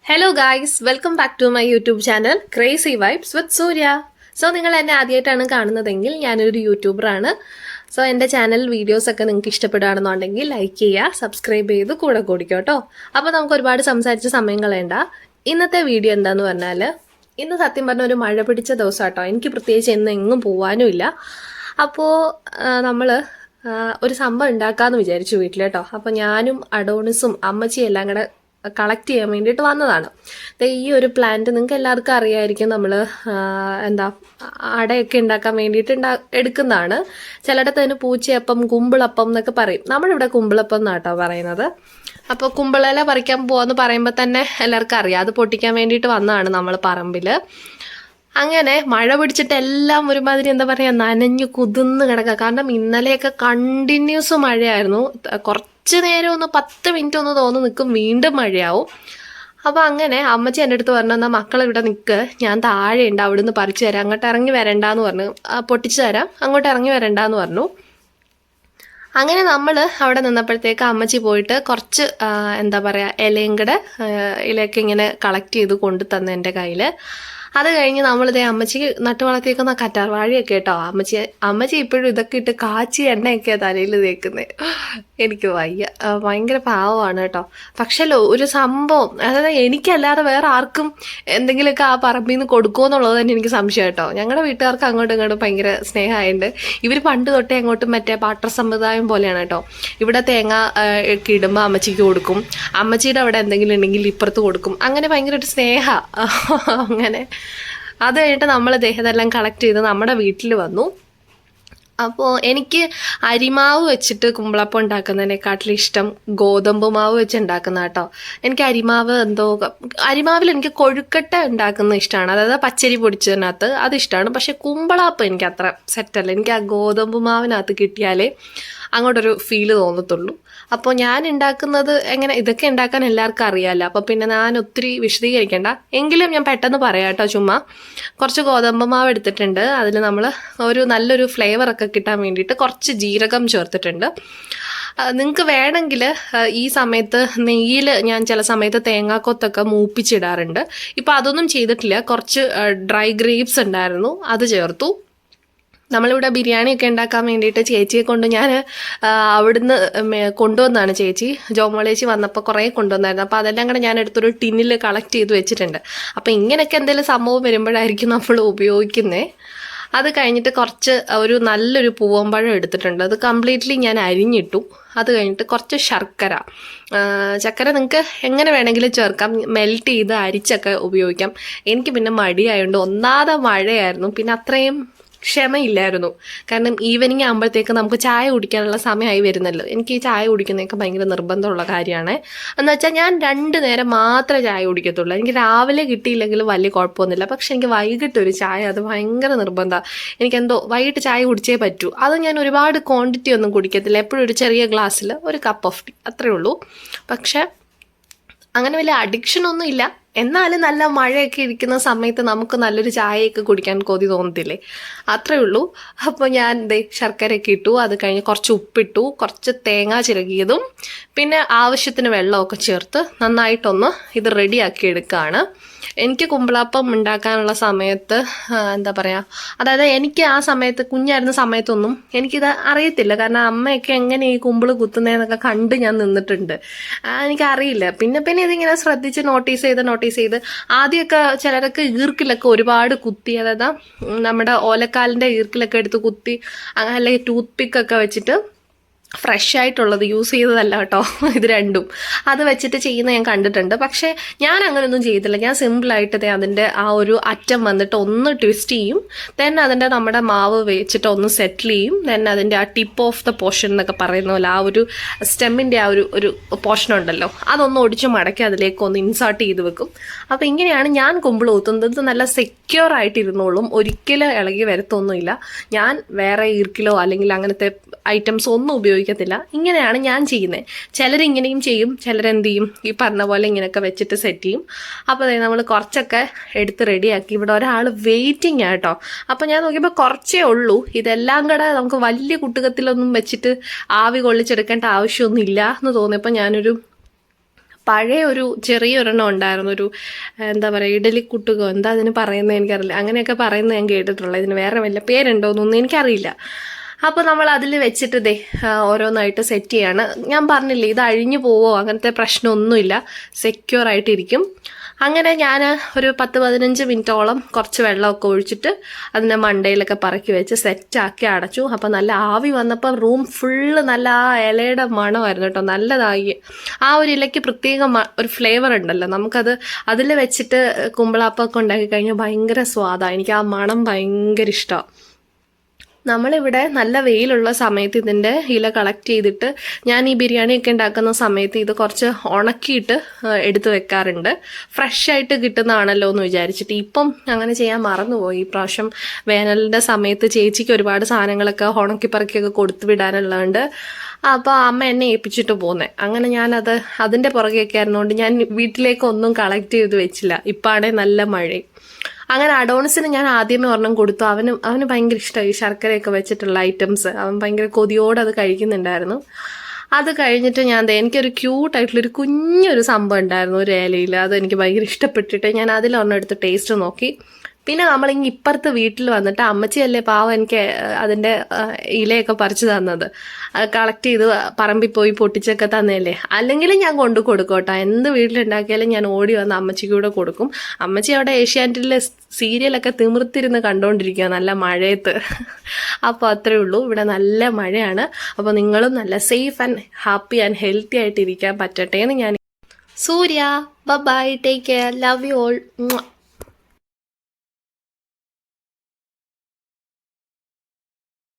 Hello guys, welcome back to my YouTube channel crazy vibes with Surya. So നിങ്ങൾ എന്നെ ആദ്യമായിട്ടാണ് കാണുന്നതെങ്കിൽ ഞാനൊരു യൂട്യൂബറാണ്. സോ എൻ്റെ ചാനൽ വീഡിയോസൊക്കെ നിങ്ങൾക്ക് ഇഷ്ടപ്പെടുകയാണെന്നുണ്ടെങ്കിൽ ലൈക്ക് ചെയ്യുക, സബ്സ്ക്രൈബ് ചെയ്ത് കൂടെ കൂടിക്കോ കേട്ടോ. അപ്പോൾ നമുക്ക് ഒരുപാട് സംസാരിച്ച സമയം കളയണ്ട. ഇന്നത്തെ വീഡിയോ എന്താന്ന് പറഞ്ഞാൽ, ഇന്ന് സത്യം പറഞ്ഞ ഒരു മഴ പിടിച്ച ദിവസം കേട്ടോ. എനിക്ക് പ്രത്യേകിച്ച് ഇന്ന് എങ്ങും പോകാനും ഇല്ല. അപ്പോൾ നമ്മൾ ഒരു സംഭവം ഉണ്ടാക്കാമെന്ന് വിചാരിച്ചു വീട്ടിൽ കേട്ടോ. അപ്പോൾ ഞാനും അഡോണിസും അമ്മച്ചിയും എല്ലാം കൂടെ കളക്ട് ചെയ്യാൻ വേണ്ടിയിട്ട് വന്നതാണ്. ഈ ഒരു പ്ലാന്റ് നിങ്ങൾക്ക് എല്ലാവർക്കും അറിയാമായിരിക്കും. നമ്മൾ എന്താ അടയൊക്കെ ഉണ്ടാക്കാൻ വേണ്ടിയിട്ട് എടുക്കുന്നതാണ്. ചിലയിടത്ത് അതിന് പൂച്ചയപ്പം, കുമ്പിളപ്പം എന്നൊക്കെ പറയും. നമ്മളിവിടെ കുമ്പിളപ്പം എന്നാട്ടോ പറയുന്നത്. അപ്പോൾ കുമ്പിളില പറിക്കാൻ പോകാമെന്ന് പറയുമ്പോൾ തന്നെ എല്ലാവർക്കും അറിയാം. അത് പൊട്ടിക്കാൻ വേണ്ടിയിട്ട് വന്നതാണ് നമ്മൾ പറമ്പിൽ. അങ്ങനെ മഴ പിടിച്ചിട്ട് എല്ലാം ഒരുമാതിരി എന്താ പറയുക, നനഞ്ഞു കുതിർന്ന് കിടക്കുക. കാരണം ഇന്നലെയൊക്കെ കണ്ടിന്യൂസ് മഴയായിരുന്നു. കുറച്ച് നേരം 10 മിനിറ്റ് തോന്നുന്നു നിൽക്കും, വീണ്ടും മഴയാവും. അപ്പോൾ അങ്ങനെ അമ്മച്ചി എൻ്റെ അടുത്ത് പറഞ്ഞു, എന്നാൽ മക്കളിവിടെ നിൽക്ക്, ഞാൻ താഴെ ഉണ്ട്, അവിടുന്ന് പറിച്ചു തരാം, അങ്ങോട്ട് ഇറങ്ങി വരണ്ടാന്ന് പറഞ്ഞു. പൊട്ടിച്ചു തരാം, അങ്ങോട്ട് ഇറങ്ങി വരണ്ടാന്ന് പറഞ്ഞു. അങ്ങനെ നമ്മൾ അവിടെ നിന്നപ്പോഴത്തേക്ക് അമ്മച്ചി പോയിട്ട് കുറച്ച് എന്താ പറയുക, ഇലയൊക്കെ ഇങ്ങനെ കളക്ട് ചെയ്ത് കൊണ്ടു തന്നു എൻ്റെ കയ്യിൽ. അത് കഴിഞ്ഞ് നമ്മളിതേ അമ്മച്ചിക്ക് നട്ടു വളർത്തിയേക്കുന്ന കറ്റാർവാഴയൊക്കെ കേട്ടോ. അമ്മച്ചി ഇപ്പോഴും ഇതൊക്കെ ഇട്ട് കാച്ചി എണ്ണയൊക്കെയാണ് തലയിൽ തേക്കുന്നത്. എനിക്ക് വയ്യ, ഭയങ്കര പാവമാണ് കേട്ടോ. പക്ഷേ ഒരു സംഭവം, അതായത് എനിക്കല്ലാതെ വേറെ ആർക്കും എന്തെങ്കിലുമൊക്കെ ആ പറമ്പിൽ നിന്ന് കൊടുക്കുമോ എന്നുള്ളത് തന്നെ എനിക്ക് സംശയം കേട്ടോ. ഞങ്ങളുടെ വീട്ടുകാർക്ക് അങ്ങോട്ടും ഇങ്ങോട്ടും ഭയങ്കര സ്നേഹമായിട്ടുണ്ട്. ഇവർ പണ്ട് തൊട്ടേ അങ്ങോട്ടും മറ്റേ പാട്ടർ സമ്പ്രദായം പോലെയാണ് കേട്ടോ. ഇവിടെ തേങ്ങ ഒക്കെ ഇടുമ്പോൾ അമ്മച്ചിക്ക് കൊടുക്കും, അമ്മച്ചിയുടെ അവിടെ എന്തെങ്കിലും ഉണ്ടെങ്കിൽ ഇപ്പുറത്ത് കൊടുക്കും. അങ്ങനെ ഭയങ്കര ഒരു സ്നേഹ. അങ്ങനെ അത് കഴിഞ്ഞിട്ട് നമ്മൾ ഇതെല്ലാം കളക്ട് ചെയ്ത് നമ്മുടെ വീട്ടിൽ വന്നു. അപ്പോൾ എനിക്ക് അരിമാവ് വെച്ചിട്ട് കുമ്പളപ്പം ഉണ്ടാക്കുന്നതിനെക്കാട്ടിലും ഇഷ്ടം ഗോതമ്പ് മാവ് വെച്ച് ഉണ്ടാക്കുന്ന കേട്ടോ. എനിക്ക് അരിമാവിൽ എനിക്ക് കൊഴുക്കട്ട ഉണ്ടാക്കുന്ന ഇഷ്ടമാണ്. അതായത് പച്ചരി പൊടിച്ചതിനകത്ത് അത് ഇഷ്ടമാണ്. പക്ഷെ കുമ്പളപ്പം എനിക്ക് അത്ര സെറ്റല്ല. എനിക്ക് ആ ഗോതമ്പ് മാവിനകത്ത് കിട്ടിയാലേ അങ്ങോട്ടൊരു ഫീല് തോന്നത്തുള്ളൂ. അപ്പോൾ ഞാൻ ഉണ്ടാക്കുന്നത് ഇതൊക്കെ ഉണ്ടാക്കാൻ എല്ലാവർക്കും അറിയാമല്ലോ. അപ്പോൾ പിന്നെ ഞാൻ ഒത്തിരി വിശദീകരിക്കേണ്ട, എങ്കിലും ഞാൻ പെട്ടെന്ന് പറയാം കേട്ടോ. ചുമ്മാ കുറച്ച് ഗോതമ്പ് മാവ് എടുത്തിട്ടുണ്ട്. അതിൽ നമ്മൾ ഒരു നല്ലൊരു ഫ്ലേവറൊക്കെ കിട്ടാൻ വേണ്ടിയിട്ട് കുറച്ച് ജീരകം ചേർത്തിട്ടുണ്ട്. നിങ്ങൾക്ക് വേണമെങ്കിൽ ഈ സമയത്ത് നെയ്യിൽ ഞാൻ ചില സമയത്ത് തേങ്ങാക്കൊത്തൊക്കെ മൂപ്പിച്ചിടാറുണ്ട്. ഇപ്പോൾ അതൊന്നും ചെയ്തിട്ടില്ല. കുറച്ച് ഡ്രൈ ഗ്രേപ്സ് ഉണ്ടായിരുന്നു, അത് ചേർത്തു. നമ്മളിവിടെ ബിരിയാണിയൊക്കെ ഉണ്ടാക്കാൻ വേണ്ടിയിട്ട് ചേച്ചിയെ കൊണ്ട് ഞാൻ അവിടുന്ന് കൊണ്ടുവന്നാണ്. ജോമോളേച്ചി വന്നപ്പോൾ കുറേ കൊണ്ടുവന്നായിരുന്നു. അപ്പോൾ അതെല്ലാം കൂടെ ഞാൻ എടുത്തൊരു ടിന്നിൽ കളക്ട് ചെയ്ത് വെച്ചിട്ടുണ്ട്. അപ്പോൾ ഇങ്ങനെയൊക്കെ എന്തെങ്കിലും സംഭവം വരുമ്പോഴായിരിക്കും നമ്മൾ ഉപയോഗിക്കുന്നത്. അത് കഴിഞ്ഞിട്ട് ഒരു നല്ലൊരു പൂവമ്പഴം എടുത്തിട്ടുണ്ട്. അത് കംപ്ലീറ്റ്ലി ഞാൻ അരിഞ്ഞിട്ടു. അത് കഴിഞ്ഞിട്ട് കുറച്ച് ചക്കര നിങ്ങൾക്ക് എങ്ങനെ വേണമെങ്കിലും ചേർക്കാം, മെൽറ്റ് ചെയ്ത് അരിച്ചൊക്കെ ഉപയോഗിക്കാം. എനിക്ക് പിന്നെ മടിയായതുകൊണ്ട്, ഒന്നാമത് മഴയായിരുന്നു, പിന്നെ അത്രയും ക്ഷമയില്ലായിരുന്നു. കാരണം ഈവനിങ് ആകുമ്പോഴത്തേക്ക് നമുക്ക് ചായ കുടിക്കാനുള്ള സമയമായി വരുന്നല്ലോ. എനിക്ക് ഈ ചായ കുടിക്കുന്നതൊക്കെ ഭയങ്കര നിർബന്ധമുള്ള കാര്യമാണ്. എന്ന് വെച്ചാൽ ഞാൻ 2 നേരം മാത്രമേ ചായ കുടിക്കത്തുള്ളൂ. എനിക്ക് രാവിലെ കിട്ടിയില്ലെങ്കിലും വലിയ കുഴപ്പമൊന്നുമില്ല. പക്ഷെ എനിക്ക് വൈകിട്ടൊരു ചായ അത് ഭയങ്കര നിർബന്ധമാണ്. എനിക്കെന്തോ വൈകിട്ട് ചായ കുടിച്ചേ പറ്റൂ. അത് ഞാൻ ഒരുപാട് ക്വാണ്ടിറ്റി ഒന്നും കുടിക്കത്തില്ല. എപ്പോഴും ഒരു ചെറിയ ഗ്ലാസ്സിൽ ഒരു കപ്പ് ഓഫ് ടീ, അത്രേ ഉള്ളൂ. പക്ഷെ അങ്ങനെ വലിയ അഡിക്ഷനൊന്നും ഇല്ല. എന്നാലും നല്ല മഴയൊക്കെ ഇരിക്കുന്ന സമയത്ത് നമുക്ക് നല്ലൊരു ചായയൊക്കെ കുടിക്കാൻ കൊതി തോന്നത്തില്ലേ, അത്രേ ഉള്ളൂ. അപ്പോൾ ഞാൻ ശർക്കരയൊക്കെ ഇട്ടു. അത് കഴിഞ്ഞ് കുറച്ച് ഉപ്പിട്ടു, കുറച്ച് തേങ്ങ ചിരകിയതും പിന്നെ ആവശ്യത്തിന് വെള്ളമൊക്കെ ചേർത്ത് നന്നായിട്ടൊന്ന് ഇത് റെഡിയാക്കി എടുക്കുകയാണ്. എനിക്ക് കുമ്പിളപ്പം ഉണ്ടാക്കാനുള്ള സമയത്ത് എന്താ പറയുക, അതായത് എനിക്ക് ആ സമയത്ത് കുഞ്ഞായിരുന്ന സമയത്തൊന്നും എനിക്കിത് അറിയത്തില്ല. കാരണം അമ്മയൊക്കെ എങ്ങനെ ഈ കുമ്പിള് കുത്തുന്നതെന്നൊക്കെ കണ്ട് ഞാൻ നിന്നിട്ടുണ്ട്. എനിക്കറിയില്ല. പിന്നെ ഇതിങ്ങനെ ശ്രദ്ധിച്ച് നോട്ടീസ് ചെയ്ത് ആദ്യമൊക്കെ ചിലരൊക്കെ ഈർക്കിലൊക്കെ ഒരുപാട് കുത്തി, അതായത് നമ്മുടെ ഓലക്കാലിൻ്റെ ഈർക്കിലൊക്കെ എടുത്ത് കുത്തി, അല്ലെങ്കിൽ ടൂത്ത് പിക്കൊക്കെ വെച്ചിട്ട് ഫ്രഷ് ആയിട്ടുള്ളത് യൂസ് ചെയ്തതല്ല കേട്ടോ, ഇത് രണ്ടും അത് വെച്ചിട്ട് ചെയ്യുന്ന ഞാൻ കണ്ടിട്ടുണ്ട്. പക്ഷേ ഞാൻ അങ്ങനെയൊന്നും ചെയ്തില്ല. ഞാൻ സിമ്പിളായിട്ട് അതിൻ്റെ ആ ഒരു അറ്റം വന്നിട്ട് ഒന്ന് ട്വിസ്റ്റ് ചെയ്യും, ദെൻ അതിൻ്റെ നമ്മുടെ മാവ് വെച്ചിട്ട് ഒന്ന് സെറ്റിൽ ചെയ്യും, ദെൻ അതിൻ്റെ ആ ടിപ്പ് ഓഫ് ദ പോർഷൻ എന്നൊക്കെ പറയുന്ന പോലെ ആ ഒരു സ്റ്റെമ്മിൻ്റെ ആ ഒരു പോർഷൻ ഉണ്ടല്ലോ, അതൊന്ന് ഒടിച്ച് മടക്കി അതിലേക്ക് ഒന്ന് ഇൻസേർട്ട് ചെയ്ത് വെക്കും. അപ്പോൾ ഇങ്ങനെയാണ് ഞാൻ കുമ്പിൾ ഊത്തുന്നത്. ഇത് നല്ല സെക്യൂർ ആയിട്ടിരുന്നോളും, ഒരിക്കലും ഇളകി വരത്തൊന്നുമില്ല. ഞാൻ വേറെ ഈർക്കിലോ അല്ലെങ്കിൽ അങ്ങനത്തെ ഐറ്റംസ് ഒന്നും ഉപയോഗിക്കത്തില്ല. ഇങ്ങനെയാണ് ഞാൻ ചെയ്യുന്നത്. ചിലരിങ്ങനെയും ചെയ്യും, ചിലരെന്ത് ചെയ്യും, ഈ പറഞ്ഞ പോലെ ഇങ്ങനെയൊക്കെ വെച്ചിട്ട് സെറ്റ് ചെയ്യും. അപ്പോൾ നമ്മൾ കുറച്ചൊക്കെ എടുത്ത് റെഡിയാക്കി. ഇവിടെ ഒരാൾ വെയിറ്റിംഗ് ആട്ടോ. അപ്പോൾ ഞാൻ നോക്കിയപ്പോൾ കുറച്ചേ ഉള്ളൂ. ഇതെല്ലാം കൂടെ നമുക്ക് വലിയ കുട്ടുകത്തിലൊന്നും വെച്ചിട്ട് ആവി കൊള്ളിച്ചെടുക്കേണ്ട ആവശ്യമൊന്നും ഇല്ല എന്ന് തോന്നിയപ്പോൾ ഞാനൊരു പഴയ ഒരു ചെറിയൊരെണ്ണം ഉണ്ടായിരുന്നു, ഒരു എന്താ പറയുക ഇഡലിക്കുട്ടുകോ എന്താ അതിന് പറയുന്നത് എനിക്കറിയില്ല, അങ്ങനെയൊക്കെ പറയുന്നത് ഞാൻ കേട്ടിട്ടുള്ളത്. ഇതിന് വേറെ വല്ല പേരുണ്ടോയെന്നൊന്നും എനിക്കറിയില്ല. അപ്പോൾ നമ്മൾ അതിൽ വെച്ചിട്ട് ഓരോന്നായിട്ട് സെറ്റ് ചെയ്യാണ്. ഞാൻ പറഞ്ഞില്ലേ ഇത് അഴിഞ്ഞു പോവോ അങ്ങനത്തെ പ്രശ്നമൊന്നുമില്ല, സെക്യൂർ ആയിട്ടിരിക്കും. അങ്ങനെ ഞാൻ ഒരു 10-15 മിനിറ്റോളം കുറച്ച് വെള്ളമൊക്കെ ഒഴിച്ചിട്ട് അതിൻ്റെ മണ്ടയിലൊക്കെ പറക്കി വെച്ച് സെറ്റാക്കി അടച്ചു. അപ്പോൾ നല്ല ആവി വന്നപ്പോൾ റൂം ഫുള്ള് നല്ല ആ ഇലയുടെ മണമായിരുന്നു കേട്ടോ, നല്ലതായി. ആ ഒരു ഇലയ്ക്ക് പ്രത്യേക ഒരു ഫ്ലേവർ ഉണ്ടല്ലോ, നമുക്കത് അതിൽ വെച്ചിട്ട് കുമ്പളാപ്പൊക്കെ ഉണ്ടാക്കി കഴിഞ്ഞാൽ ഭയങ്കര സ്വാദാണ്. എനിക്ക് ആ മണം ഭയങ്കര ഇഷ്ടമാണ്. നമ്മളിവിടെ നല്ല വെയിലുള്ള സമയത്ത് ഇതിൻ്റെ ഇല കളക്ട് ചെയ്തിട്ട് ഞാൻ ഈ ബിരിയാണിയൊക്കെ ഉണ്ടാക്കുന്ന സമയത്ത് ഇത് കുറച്ച് ഉണക്കിയിട്ട് എടുത്ത് വെക്കാറുണ്ട്, ഫ്രഷ് ആയിട്ട് കിട്ടുന്നതാണല്ലോ എന്ന് വിചാരിച്ചിട്ട്. ഇപ്പം അങ്ങനെ ചെയ്യാൻ മറന്നുപോയി. ഈ പ്രാവശ്യം വേനലിൻ്റെ സമയത്ത് ചേച്ചിക്ക് ഒരുപാട് സാധനങ്ങളൊക്കെ ഉണക്കിപ്പറക്കിയൊക്കെ കൊടുത്തു വിടാനുള്ളതുകൊണ്ട് അപ്പോൾ അമ്മ എന്നെ ഏൽപ്പിച്ചിട്ട് പോന്നേ. അങ്ങനെ ഞാനത് അതിൻ്റെ പുറകെയൊക്കെ ആയിരുന്നുകൊണ്ട് ഞാൻ വീട്ടിലേക്കൊന്നും കളക്ട് ചെയ്ത് വെച്ചില്ല. ഇപ്പാണെങ്കിൽ നല്ല മഴയും. അങ്ങനെ അഡോണിസിന് ഞാൻ ആദ്യമേ ഒരെണ്ണം കൊടുത്തു. അവന് ഭയങ്കര ഇഷ്ടമായി ഈ ശർക്കരയൊക്കെ വെച്ചിട്ടുള്ള ഐറ്റംസ്. അവൻ ഭയങ്കര കൊതിയോടെ അത് കഴിക്കുന്നുണ്ടായിരുന്നു. അത് കഴിഞ്ഞിട്ട് എനിക്കൊരു ക്യൂട്ടായിട്ടുള്ളൊരു കുഞ്ഞൊരു സംഭവം ഉണ്ടായിരുന്നു ഒരു ഇലയിൽ. അത് എനിക്ക് ഭയങ്കര ഇഷ്ടപ്പെട്ടിട്ട് ഞാൻ അതിലൊരെണ്ണം എടുത്ത് ടേസ്റ്റ് നോക്കി. പിന്നെ നമ്മളിങ്ങ് ഇപ്പുറത്ത് വീട്ടിൽ വന്നിട്ട് അമ്മച്ചിയല്ലേ പാവം എനിക്ക് അതിൻ്റെ ഇലയൊക്കെ പറിച്ചു തന്നത്, കളക്ട് ചെയ്ത് പറമ്പിൽ പോയി പൊട്ടിച്ചൊക്കെ തന്നെയല്ലേ. അല്ലെങ്കിൽ ഞാൻ കൊണ്ടു കൊടുക്കും കേട്ടോ, എന്ത് വീട്ടിലുണ്ടാക്കിയാലും ഞാൻ ഓടി വന്ന് അമ്മച്ചിക്ക് കൂടെ കൊടുക്കും. അമ്മച്ചി അവിടെ ഏഷ്യാനെറ്റിലെ സീരിയലൊക്കെ തിമിർത്തിരുന്ന് കണ്ടുകൊണ്ടിരിക്കുക നല്ല മഴയത്ത്. അപ്പോൾ അത്രേ ഉള്ളൂ, ഇവിടെ നല്ല മഴയാണ്. അപ്പോൾ നിങ്ങളും നല്ല safe and happy and healthy ആയിട്ട് ഇരിക്കാൻ പറ്റട്ടെ എന്ന് ഞാൻ. Surya, bye, take care, love you all.